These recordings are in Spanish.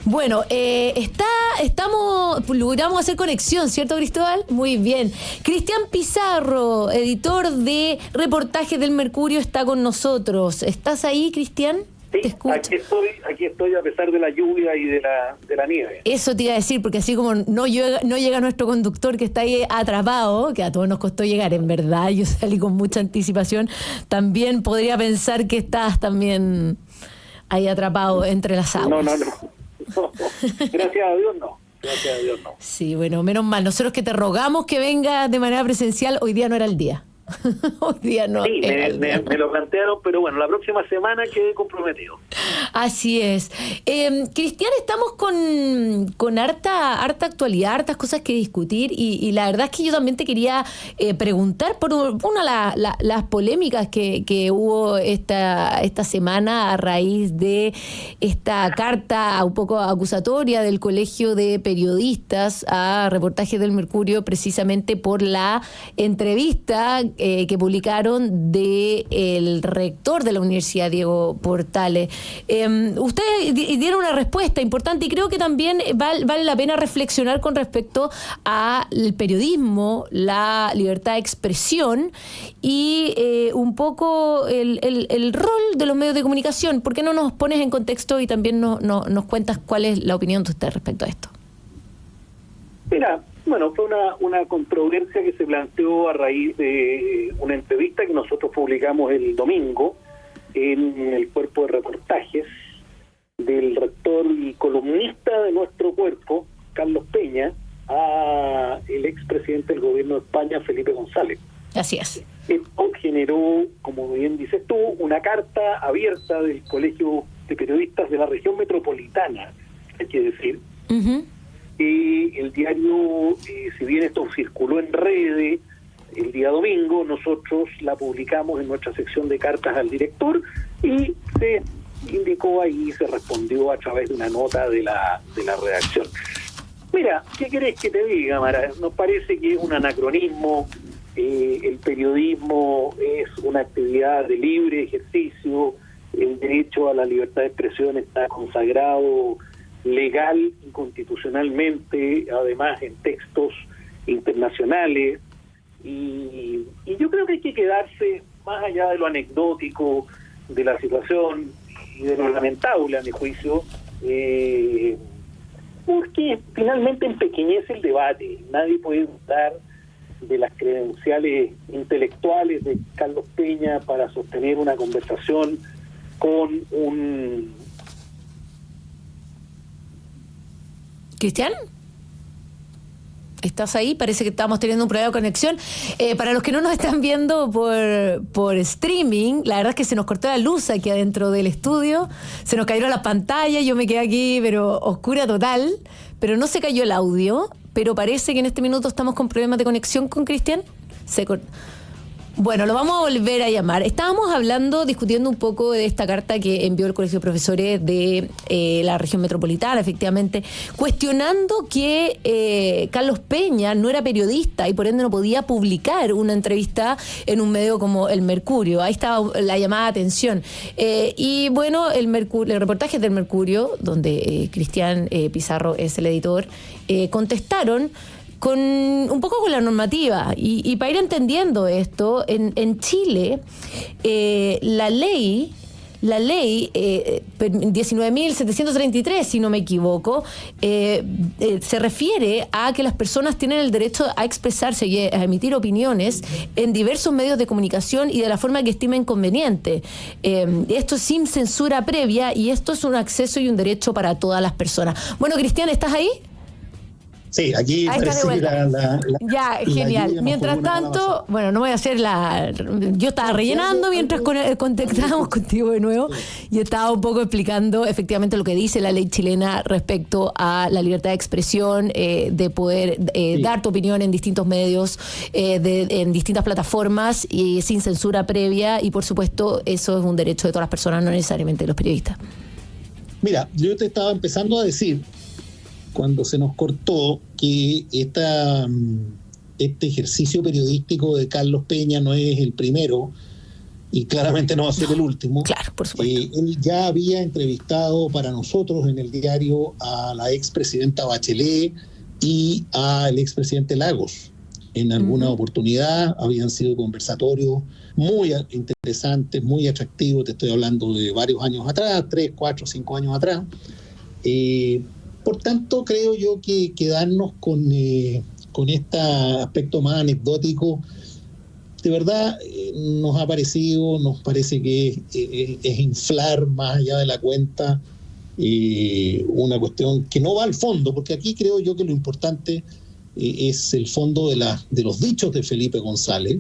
Bueno, logramos hacer conexión, ¿cierto, Cristóbal? Muy bien. Cristian Pizarro, editor de Reportajes del Mercurio, está con nosotros. ¿Estás ahí, Cristian? Sí, aquí estoy a pesar de la lluvia y de la nieve. Eso te iba a decir, porque así como no llega nuestro conductor que está ahí atrapado, que a todos nos costó llegar, en verdad, yo salí con mucha anticipación, también podría pensar que estás también ahí atrapado entre las aguas. No. Gracias a Dios no. Gracias a Dios no. Sí, bueno, menos mal. Nosotros que te rogamos que vengas de manera presencial, hoy día no era el día. Hoy día no. Sí, me lo plantearon, pero bueno, la próxima semana quedé comprometido. Así es. Cristian, estamos con harta actualidad, hartas cosas que discutir y la verdad es que yo también te quería preguntar por las polémicas que hubo esta semana a raíz de esta carta un poco acusatoria del Colegio de Periodistas a Reportajes del Mercurio, precisamente por la entrevista que publicaron del rector de la Universidad, Diego Portales. Ustedes dieron una respuesta importante y creo que también vale la pena reflexionar con respecto al periodismo, la libertad de expresión y un poco el rol de los medios de comunicación. ¿Por qué no nos pones en contexto y también nos cuentas cuál es la opinión de usted respecto a esto? Mira, bueno, fue una controversia que se planteó a raíz de una entrevista que nosotros publicamos el domingo en el cuerpo de reportajes del rector y columnista de nuestro cuerpo, Carlos Peña, a el expresidente del gobierno de España, Felipe González. Así es. Esto generó, como bien dices tú, una carta abierta del Colegio de Periodistas de la región metropolitana, hay que decir. Uh-huh. El diario, si bien esto circuló en redes el día domingo, nosotros la publicamos en nuestra sección de cartas al director y se indicó ahí, se respondió a través de una nota de la redacción. Mira, ¿qué querés que te diga, Mara? Nos parece que es un anacronismo. El periodismo es una actividad de libre ejercicio, el derecho a la libertad de expresión está consagrado legal y constitucionalmente, además en textos internacionales, y yo creo que hay que quedarse más allá de lo anecdótico de la situación y de lo lamentable, a mi juicio, porque finalmente empequeñece el debate. Nadie puede dudar de las credenciales intelectuales de Carlos Peña para sostener una conversación con un... ¿Cristian? ¿Estás ahí? Parece que estamos teniendo un problema de conexión. Para los que no nos están viendo por streaming, la verdad es que se nos cortó la luz aquí adentro del estudio, se nos cayeron las pantallas, yo me quedé aquí, pero oscura total, pero no se cayó el audio, pero parece que en este minuto estamos con problemas de conexión con Cristian. Bueno, lo vamos a volver a llamar. Estábamos discutiendo un poco de esta carta que envió el Colegio de Profesores de la región metropolitana, efectivamente, cuestionando que Carlos Peña no era periodista y por ende no podía publicar una entrevista en un medio como El Mercurio. Ahí estaba la llamada de atención. Y bueno, el reportaje del Mercurio, donde Cristian Pizarro es el editor, contestaron un poco con la normativa y para ir entendiendo esto, en Chile la ley 19.733, si no me equivoco, se refiere a que las personas tienen el derecho a expresarse y a emitir opiniones en diversos medios de comunicación y de la forma que estimen conveniente. Esto es sin censura previa y esto es un acceso y un derecho para todas las personas. Bueno, Cristian, ¿estás ahí? Sí, aquí parece que ya, genial. Mientras tanto, bueno, no voy a hacer yo estaba rellenando mientras contactábamos contigo de nuevo y estaba un poco explicando efectivamente lo que dice la ley chilena respecto a la libertad de expresión, de poder dar tu opinión en distintos medios, en distintas plataformas y sin censura previa, y por supuesto eso es un derecho de todas las personas, no necesariamente de los periodistas. Mira, yo te estaba empezando a decir cuando se nos cortó que este ejercicio periodístico de Carlos Peña no es el primero y claramente no va a ser el último. Claro, por supuesto. Él ya había entrevistado para nosotros en el diario a la expresidenta Bachelet y al expresidente Lagos. En alguna oportunidad habían sido conversatorios muy interesantes, muy atractivos. Te estoy hablando de varios años atrás, 3, 4, 5 años atrás. Por tanto, creo yo que quedarnos con este aspecto más anecdótico, de verdad nos parece que es inflar más allá de la cuenta una cuestión que no va al fondo, porque aquí creo yo que lo importante es el fondo de los dichos de Felipe González.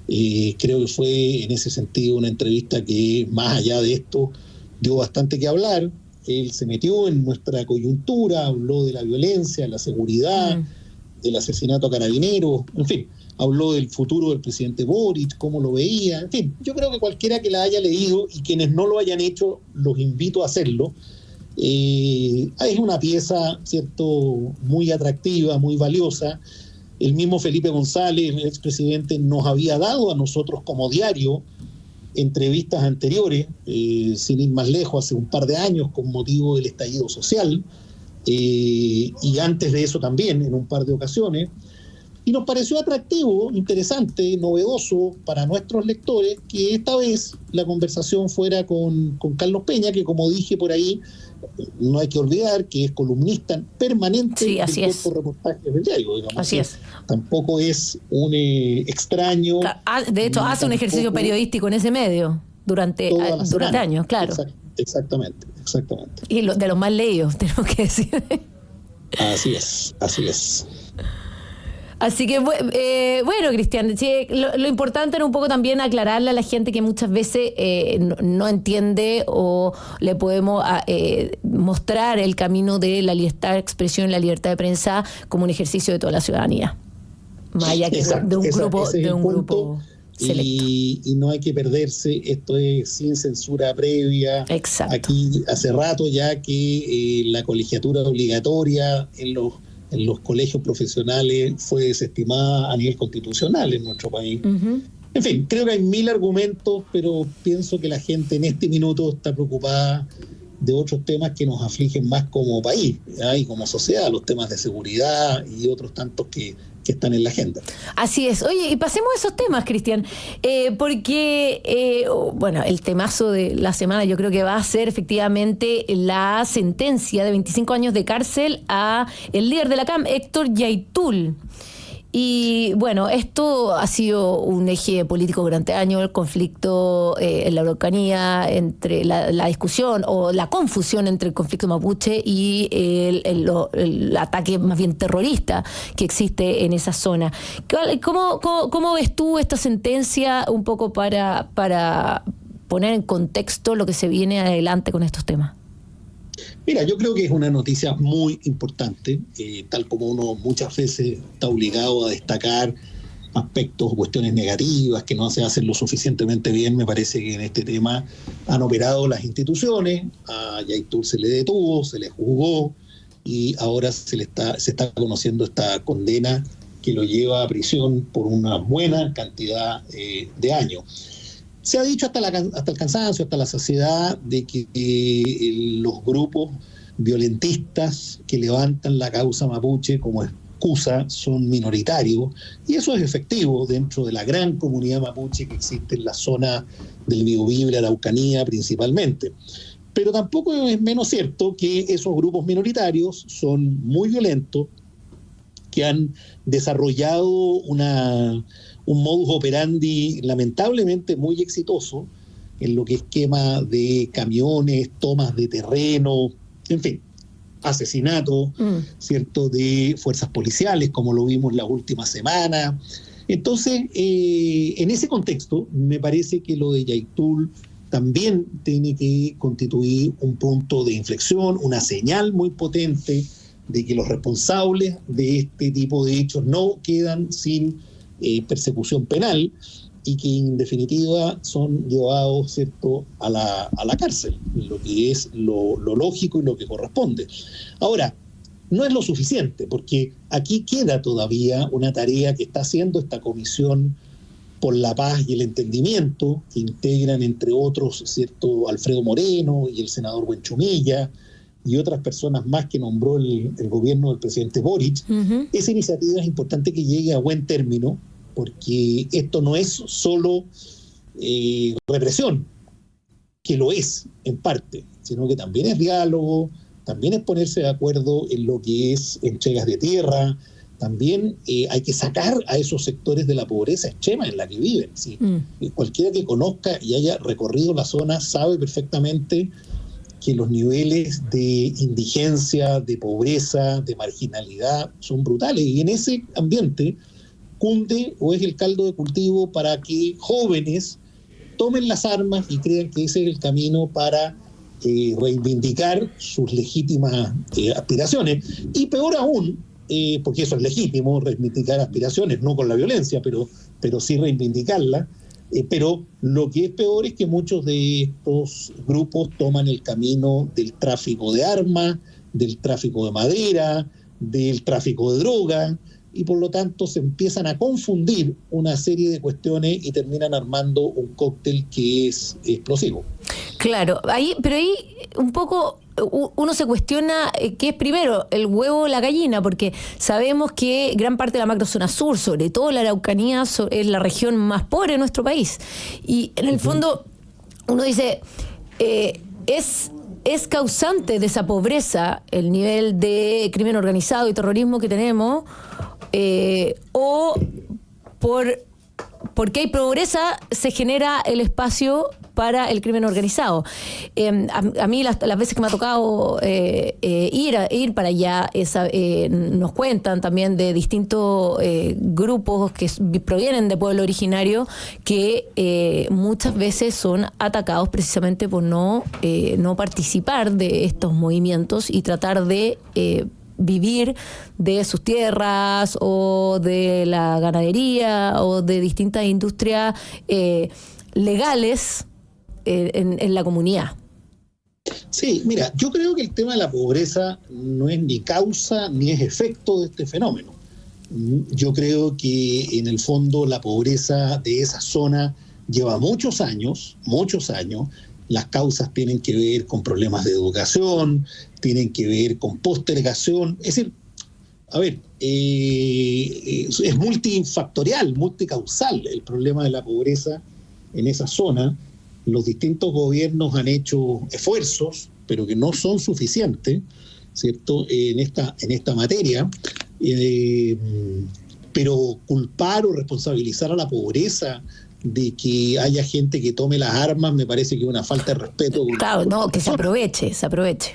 Creo que fue en ese sentido una entrevista que, más allá de esto, dio bastante que hablar. Él se metió en nuestra coyuntura, habló de la violencia, de la seguridad, del asesinato a carabineros, en fin, habló del futuro del presidente Boric, cómo lo veía, en fin, yo creo que cualquiera que la haya leído y quienes no lo hayan hecho, los invito a hacerlo. Es una pieza, ¿cierto?, muy atractiva, muy valiosa. El mismo Felipe González, el expresidente, nos había dado a nosotros como diario entrevistas anteriores, sin ir más lejos, hace un par de años, con motivo del estallido social, y antes de eso también, en un par de ocasiones. Y nos pareció atractivo, interesante, novedoso para nuestros lectores que esta vez la conversación fuera con Carlos Peña, que, como dije por ahí, no hay que olvidar que es columnista permanente del cuerpo de reportajes del diario, digamos. Así es. Tampoco es un extraño. De hecho, hace un ejercicio periodístico en ese medio durante años, claro. Exactamente. Y de los más leídos, tenemos que decir. Así es. Así que, bueno, Cristian, sí, lo importante era un poco también aclararle a la gente que muchas veces no entiende, o le podemos mostrar el camino de la libertad de expresión, la libertad de prensa como un ejercicio de toda la ciudadanía, más allá que de un grupo selecto. Y no hay que perderse, esto es sin censura previa. Exacto. Aquí hace rato ya que la colegiatura obligatoria en los colegios profesionales fue desestimada a nivel constitucional en nuestro país. En fin, creo que hay 1000 argumentos, pero pienso que la gente en este minuto está preocupada de otros temas que nos afligen más como país, y como sociedad, los temas de seguridad y otros tantos que están en la agenda. Así es. Oye, y pasemos a esos temas, Cristian, porque, bueno, el temazo de la semana yo creo que va a ser efectivamente la sentencia de 25 años de cárcel a el líder de la CAM, Héctor Yaitul. Y bueno, esto ha sido un eje político durante años, el conflicto en la Araucanía, entre la discusión o la confusión entre el conflicto mapuche y el ataque más bien terrorista que existe en esa zona. ¿Cómo ves tú esta sentencia un poco para poner en contexto lo que se viene adelante con estos temas? Mira, yo creo que es una noticia muy importante, tal como uno muchas veces está obligado a destacar aspectos o cuestiones negativas que no se hacen lo suficientemente bien. Me parece que en este tema han operado las instituciones. A Yaitul se le detuvo, se le juzgó y ahora se está conociendo esta condena que lo lleva a prisión por una buena cantidad de años. Se ha dicho hasta el cansancio, hasta la saciedad, de que los grupos violentistas que levantan la causa mapuche como excusa son minoritarios, y eso es efectivo dentro de la gran comunidad mapuche que existe en la zona del Biobío y la Araucanía principalmente. Pero tampoco es menos cierto que esos grupos minoritarios son muy violentos, que han desarrollado un modus operandi lamentablemente muy exitoso en lo que es quema de camiones, tomas de terreno, en fin, asesinatos, ¿cierto?, de fuerzas policiales, como lo vimos la última semana. Entonces, en ese contexto, me parece que lo de Yaitul también tiene que constituir un punto de inflexión, una señal muy potente de que los responsables de este tipo de hechos no quedan sin persecución penal y que en definitiva son llevados, ¿cierto?, a la cárcel, lo que es lo lógico y lo que corresponde. Ahora, no es lo suficiente, porque aquí queda todavía una tarea que está haciendo esta comisión por la Paz y el Entendimiento, que integran, entre otros, ¿cierto?, Alfredo Moreno y el senador Buenchumilla, y otras personas más que nombró el gobierno del presidente Boric. Esa iniciativa es importante que llegue a buen término, porque esto no es solo represión, que lo es en parte, sino que también es diálogo, también es ponerse de acuerdo en lo que es entregas de tierra, también hay que sacar a esos sectores de la pobreza extrema en la que viven. ¿Sí? Cualquiera que conozca y haya recorrido la zona sabe perfectamente que los niveles de indigencia, de pobreza, de marginalidad son brutales, y en ese ambiente cunde o es el caldo de cultivo para que jóvenes tomen las armas y crean que ese es el camino para reivindicar sus legítimas aspiraciones. Y peor aún, porque eso es legítimo, reivindicar aspiraciones, no con la violencia, pero sí reivindicarlas. Pero lo que es peor es que muchos de estos grupos toman el camino del tráfico de armas, del tráfico de madera, del tráfico de droga, y por lo tanto se empiezan a confundir una serie de cuestiones y terminan armando un cóctel que es explosivo. Claro, pero ahí un poco uno se cuestiona qué es primero, el huevo o la gallina, porque sabemos que gran parte de la macrozona sur, sobre todo la Araucanía, es la región más pobre de nuestro país. Y en el fondo uno dice, es causante de esa pobreza el nivel de crimen organizado y terrorismo que tenemos, o porque hay pobreza se genera el espacio para el crimen organizado. A mí las veces que me ha tocado ir para allá, nos cuentan también de distintos grupos que provienen de pueblo originario que muchas veces son atacados precisamente por no participar de estos movimientos y tratar de vivir de sus tierras o de la ganadería o de distintas industrias legales en la comunidad. Sí, mira, yo creo que el tema de la pobreza no es ni causa ni es efecto de este fenómeno. Yo creo que en el fondo la pobreza de esa zona lleva muchos años. Las causas tienen que ver con problemas de educación, tienen que ver con postergación. Es decir, es multifactorial, multicausal el problema de la pobreza en esa zona. Los distintos gobiernos han hecho esfuerzos, pero que no son suficientes, ¿cierto?, en esta materia. Pero culpar o responsabilizar a la pobreza de que haya gente que tome las armas me parece que es una falta de respeto. Claro, no, que se aproveche esa pobreza.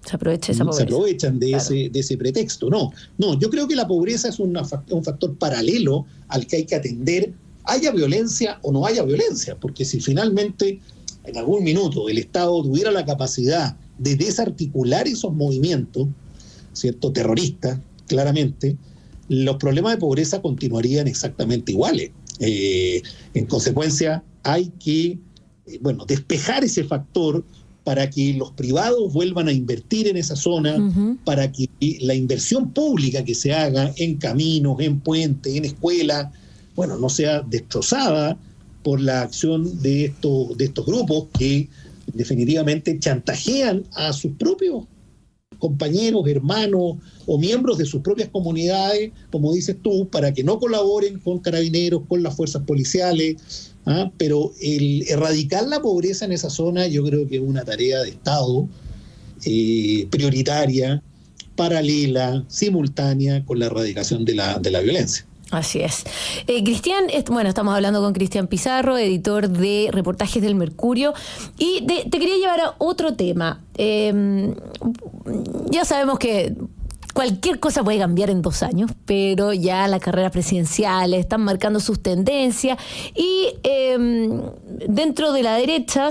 Se aprovechan de ese pretexto. No, yo creo que la pobreza es un factor paralelo al que hay que atender, haya violencia o no haya violencia, porque si finalmente en algún minuto el Estado tuviera la capacidad de desarticular esos movimientos, ¿cierto?, terroristas, claramente, los problemas de pobreza continuarían exactamente iguales. En consecuencia, hay que despejar ese factor para que los privados vuelvan a invertir en esa zona, para que la inversión pública que se haga en caminos, en puentes, en escuelas, no sea destrozada por la acción de estos grupos que definitivamente chantajean a sus propios compañeros, hermanos o miembros de sus propias comunidades, como dices tú, para que no colaboren con carabineros, con las fuerzas policiales. Pero el erradicar la pobreza en esa zona yo creo que es una tarea de Estado prioritaria, paralela, simultánea con la erradicación de la violencia. Así es. Cristian, estamos hablando con Cristian Pizarro, editor de Reportajes del Mercurio, y te quería llevar a otro tema. Ya sabemos que cualquier cosa puede cambiar en 2 años, pero ya las carreras presidenciales están marcando sus tendencias y dentro de la derecha,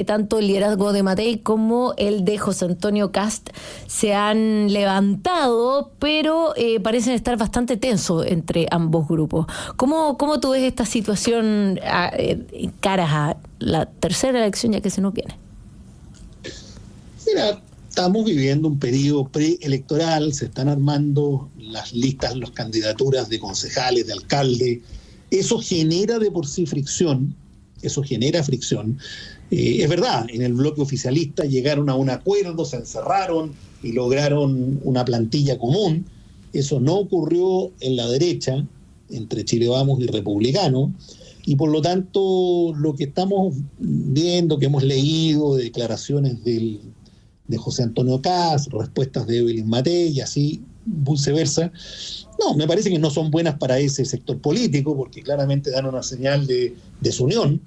tanto el liderazgo de Matei como el de José Antonio Kast se han levantado, pero parecen estar bastante tensos entre ambos grupos. ¿Cómo tú ves esta situación caras a la tercera elección ya que se nos viene? Mira, estamos viviendo un periodo preelectoral, se están armando las listas, las candidaturas de concejales, de alcaldes, Eso genera de por sí fricción, eso genera fricción. Es verdad, en el bloque oficialista llegaron a un acuerdo, se encerraron y lograron una plantilla común. Eso no ocurrió en la derecha, entre Chile Vamos y Republicano, y por lo tanto lo que estamos viendo, que hemos leído, de declaraciones de José Antonio Kast, respuestas de Evelyn Matei y así viceversa, no, me parece que no son buenas para ese sector político, porque claramente dan una señal de desunión,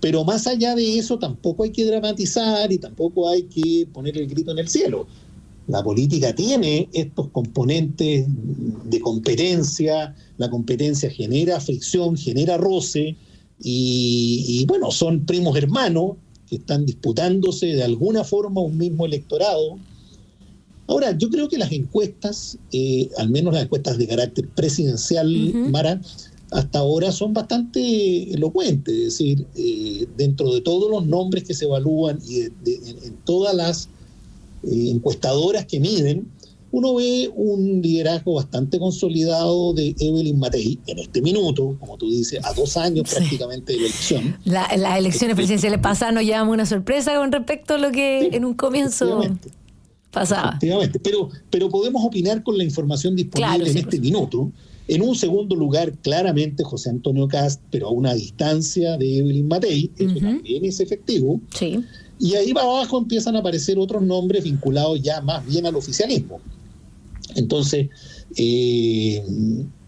pero más allá de eso tampoco hay que dramatizar y tampoco hay que poner el grito en el cielo. La política tiene estos componentes de competencia, la competencia genera fricción, genera roce, y bueno, son primos hermanos que están disputándose de alguna forma un mismo electorado. Ahora, yo creo que las encuestas, al menos las encuestas de carácter presidencial, Mara, hasta ahora son bastante elocuentes, es decir, dentro de todos los nombres que se evalúan y en todas las encuestadoras que miden, uno ve un liderazgo bastante consolidado de Evelyn Matei en este minuto, como tú dices, a 2 años prácticamente de la elección. Las elecciones presidenciales pasadas nos llevamos una sorpresa con respecto a lo que en un comienzo pasaba. Efectivamente, pero podemos opinar con la información disponible en este minuto. En un segundo lugar, claramente José Antonio Kast, pero a una distancia de Evelyn Matei, eso también es efectivo. Sí. Y ahí para abajo empiezan a aparecer otros nombres vinculados ya más bien al oficialismo. Entonces,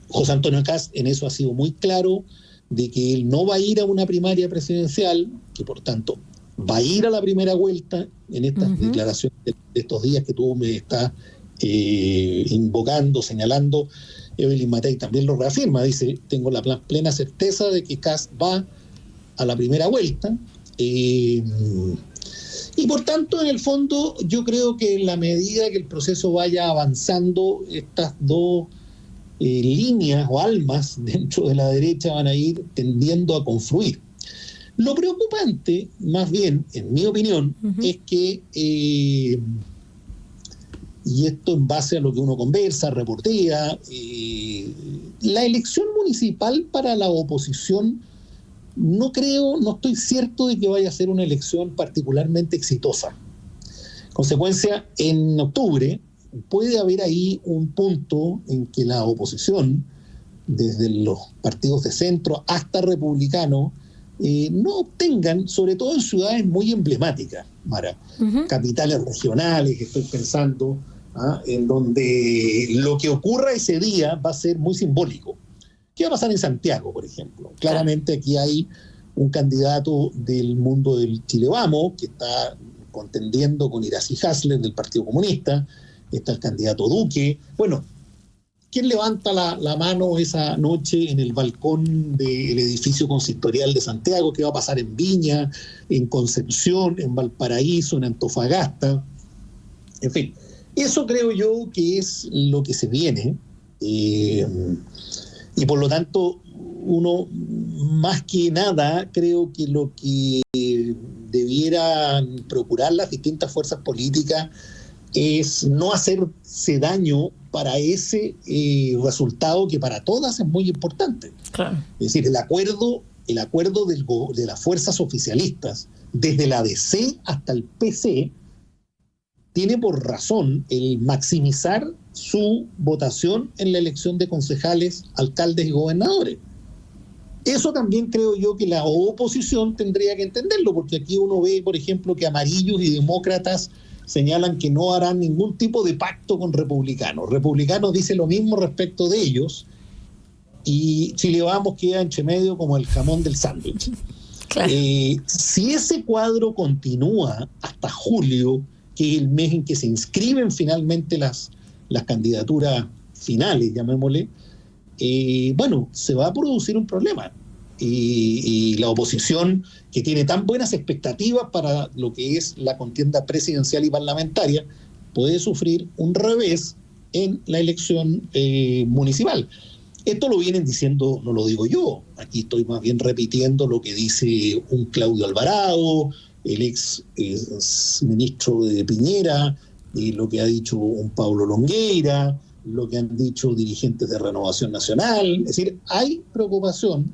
José Antonio Kast en eso ha sido muy claro, de que él no va a ir a una primaria presidencial, que por tanto va a ir a la primera vuelta en estas declaraciones de estos días que tú me estás invocando, señalando. Evelyn Matei también lo reafirma, dice, tengo la plena certeza de que Kast va a la primera vuelta, y por tanto, en el fondo, yo creo que en la medida que el proceso vaya avanzando, estas dos líneas o almas dentro de la derecha van a ir tendiendo a confluir. Lo preocupante, más bien, en mi opinión, es que, y esto en base a lo que uno conversa, reportea, la elección municipal para la oposición, no estoy cierto de que vaya a ser una elección particularmente exitosa. Consecuencia, en octubre puede haber ahí un punto en que la oposición, desde los partidos de centro hasta republicanos, no obtengan, sobre todo en ciudades muy emblemáticas, Mara, capitales regionales, estoy pensando, en donde lo que ocurra ese día va a ser muy simbólico. ¿Qué va a pasar en Santiago, por ejemplo? Claramente aquí hay un candidato del mundo del Chile Vamos, que está contendiendo con Iracy Hasler del Partido Comunista, está el candidato Duque. Bueno, ¿quién levanta la mano esa noche en el balcón del edificio consistorial de Santiago? ¿Qué va a pasar en Viña, en Concepción, en Valparaíso, en Antofagasta? En fin, eso creo yo que es lo que se viene. Y por lo tanto, uno más que nada creo que lo que debieran procurar las distintas fuerzas políticas es no hacerse daño para ese resultado que para todas es muy importante. Claro. Es decir, el acuerdo de las fuerzas oficialistas, desde la DC hasta el PC, tiene por razón el maximizar su votación en la elección de concejales, alcaldes y gobernadores. Eso también creo yo que la oposición tendría que entenderlo, porque aquí uno ve, por ejemplo, que amarillos y demócratas señalan que no harán ningún tipo de pacto con republicanos. Republicanos dice lo mismo respecto de ellos, y Chile Vamos queda entre medio como el jamón del sándwich. Claro. Si ese cuadro continúa hasta julio, que es el mes en que se inscriben finalmente las candidaturas finales, llamémosle, bueno, se va a producir un problema. Y la oposición, que tiene tan buenas expectativas para lo que es la contienda presidencial y parlamentaria, puede sufrir un revés en la elección municipal. Esto lo vienen diciendo, no lo digo yo, aquí estoy más bien repitiendo lo que dice un Claudio Alvarado, el ex ministro de Piñera, y lo que ha dicho un Pablo Longueira, lo que han dicho dirigentes de Renovación Nacional. Es decir, hay preocupación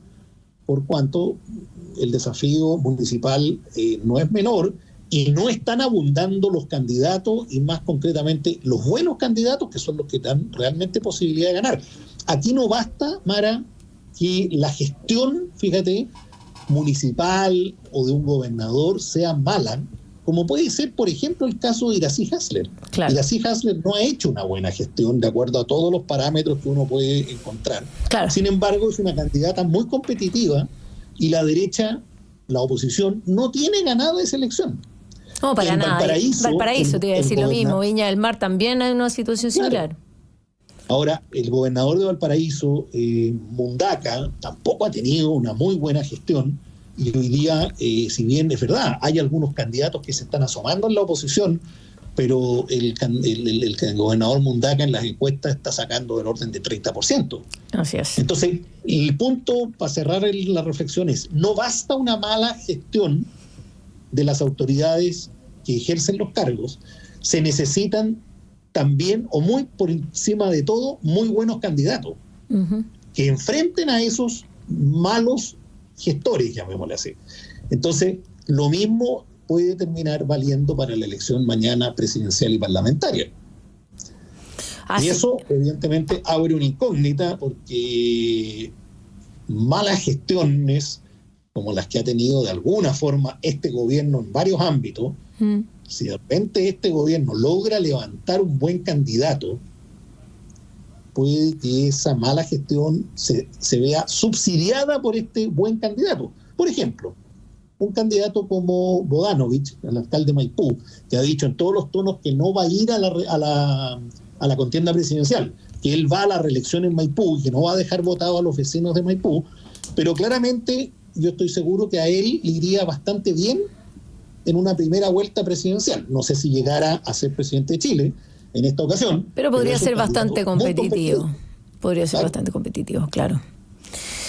por cuanto el desafío municipal no es menor y no están abundando los candidatos y más concretamente los buenos candidatos que son los que dan realmente posibilidad de ganar. Aquí no basta, Mara, que la gestión, fíjate, municipal o de un gobernador sea mala, como puede ser, por ejemplo, el caso de Iracy Hasler. Claro. Iracy Hasler no ha hecho una buena gestión de acuerdo a todos los parámetros que uno puede encontrar. Claro. Sin embargo, es una candidata muy competitiva y la derecha, la oposición, no tiene ganada esa elección. No, para en nada. Valparaíso, te iba a decir lo mismo. Viña del Mar también hay una situación similar. Ahora, el gobernador de Valparaíso, Mundaca, tampoco ha tenido una muy buena gestión. Y hoy día, si bien es verdad, hay algunos candidatos que se están asomando en la oposición, pero el gobernador Mundaca en las encuestas está sacando del orden de 30%. Así es. Entonces, el punto para cerrar la reflexión es, no basta una mala gestión de las autoridades que ejercen los cargos, se necesitan también, o muy por encima de todo, muy buenos candidatos que enfrenten a esos malos gestores, llamémosle así. Entonces, lo mismo puede terminar valiendo para la elección mañana presidencial y parlamentaria. Y eso, evidentemente, abre una incógnita porque malas gestiones, como las que ha tenido de alguna forma este gobierno en varios ámbitos, si de repente este gobierno logra levantar un buen candidato, puede que esa mala gestión se vea subsidiada por este buen candidato. Por ejemplo, un candidato como Bodanovich, el alcalde de Maipú, que ha dicho en todos los tonos que no va a ir a la contienda presidencial, que él va a la reelección en Maipú y que no va a dejar votado a los vecinos de Maipú, pero claramente yo estoy seguro que a él le iría bastante bien en una primera vuelta presidencial. No sé si llegara a ser presidente de Chile en esta ocasión. Pero podría ser bastante competitivo. Podría ser bastante competitivo, claro.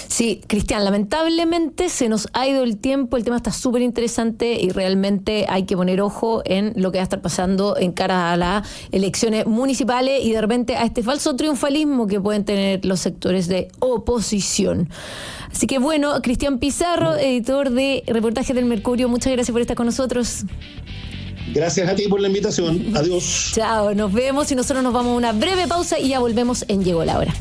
Sí, Cristian, lamentablemente se nos ha ido el tiempo, el tema está súper interesante y realmente hay que poner ojo en lo que va a estar pasando en cara a las elecciones municipales y de repente a este falso triunfalismo que pueden tener los sectores de oposición. Así que bueno, Cristian Pizarro, editor de Reportajes del Mercurio, muchas gracias por estar con nosotros. Gracias a ti por la invitación. Adiós. Chao, nos vemos y nosotros nos vamos a una breve pausa y ya volvemos en Llegó la Hora.